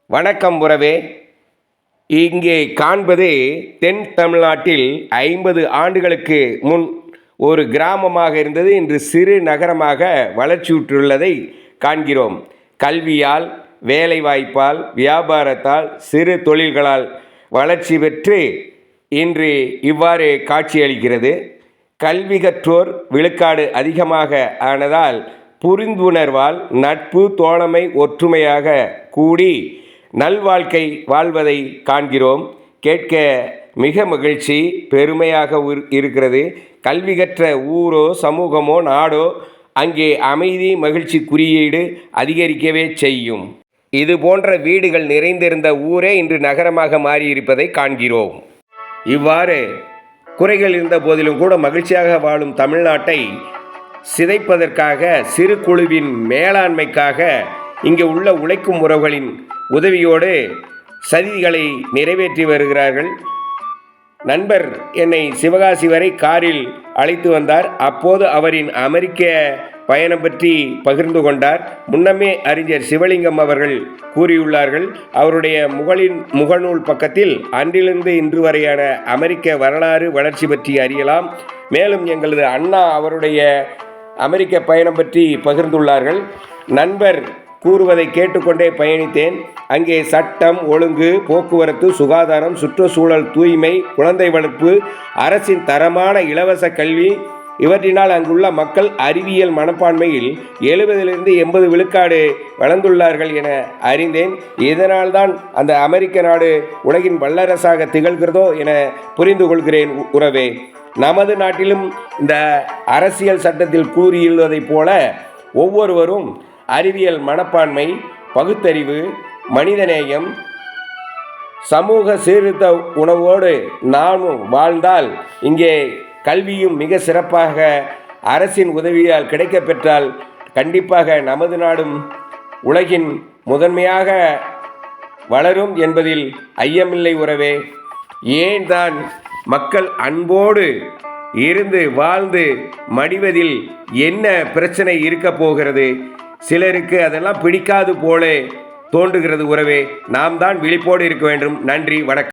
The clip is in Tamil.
வணக்கம் உறவே. இங்கே காண்பது தென் தமிழ்நாட்டில் 50 ஆண்டுகளுக்கு முன் ஒரு கிராமமாக இருந்தது. இன்று சிறு நகரமாக வளர்ச்சியுற்றுள்ளதை காண்கிறோம். கல்வியால், வேலைவாய்ப்பால், வியாபாரத்தால், சிறு தொழில்களால் வளர்ச்சி பெற்று இன்று இவ்வாறு காட்சியளிக்கிறது. கல்வி கற்றோர் விழுக்காடு அதிகமாக ஆனதால் புரிந்துணர்வால் நட்பு, தோழமை, ஒற்றுமையாக கூடி நல்வாழ்க்கை வாழ்வதை காண்கிறோம். கேட்க மிக மகிழ்ச்சி, பெருமையாக இருக்கிறது. கல்வி கற்ற ஊரோ, சமூகமோ, நாடோ அங்கே அமைதி, மகிழ்ச்சி குறியீடு அதிகரிக்கவே செய்யும். இது போன்ற வீடுகள் நிறைந்திருந்த ஊரே இன்று நகரமாக மாறியிருப்பதை காண்கிறோம். இவ்வாறு குறைகள் இருந்த போதிலும் கூட மகிழ்ச்சியாக வாழும் தமிழ்நாட்டை சிதைப்பதற்காக, சிறு குழுவின் மேலாண்மைக்காக இங்கே உள்ள உழைக்கும் உறவுகளின் உதவியோடு சதிகளை நிறைவேற்றி வருகிறார்கள். நண்பர் என்னை சிவகாசி வரை காரில் அழைத்து வந்தார். அப்போது அவரின் அமெரிக்க பயணம் பற்றி பகிர்ந்து கொண்டார். முன்னமே அறிஞர் சிவலிங்கம் அவர்கள் கூறியுள்ளார்கள். அவருடைய முகநூல் பக்கத்தில் அன்றிலிருந்து இன்று வரையான அமெரிக்க வரலாறு, வளர்ச்சி பற்றி அறியலாம். மேலும் எங்களது அண்ணா அவருடைய அமெரிக்க பயணம் பற்றி பகிர்ந்துள்ளார்கள். நண்பர் கூறுவதை கேட்டுக்கொண்டே பயணித்தேன். அங்கே சட்டம், ஒழுங்கு, போக்குவரத்து, சுகாதாரம், சுற்றுச்சூழல், தூய்மை, குழந்தை வளர்ப்பு, அரசின் தரமான இலவச கல்வி, இவற்றினால் அங்குள்ள மக்கள் அறிவியல் மனப்பான்மையில் 70-80 விழுக்காடு வளர்ந்துள்ளார்கள் என அறிந்தேன். இதனால்தான் அந்த அமெரிக்க நாடு உலகின் வல்லரசாக திகழ்கிறதோ என புரிந்து கொள்கிறேன் உறவே. நமது நாட்டிலும் இந்த அரசியல் சட்டத்தில் கூறியுள்ளதைப் போல ஒவ்வொருவரும் அறிவியல் மனப்பான்மை, பகுத்தறிவு, மனிதநேயம், சமூக சீர்திருத்த உணர்வோடு நாமும் வாழ்ந்தால் இங்கே கல்வியும் மிக சிறப்பாக அரசின் உதவியால் கிடைக்கப் பெற்றால் கண்டிப்பாக நமது நாடும் உலகின் முதன்மையாக வளரும் என்பதில் ஐயமில்லை உறவே. ஏன் தான் மக்கள் அன்போடு இருந்து வாழ்ந்து மடிவதில் என்ன பிரச்சனை இருக்க போகிறது? சிலருக்கு அதெல்லாம் பிடிக்காது போல தோன்றுகிறது உறவே. நாம் தான் விழிப்போடு இருக்க வேண்டும். நன்றி, வணக்கம்.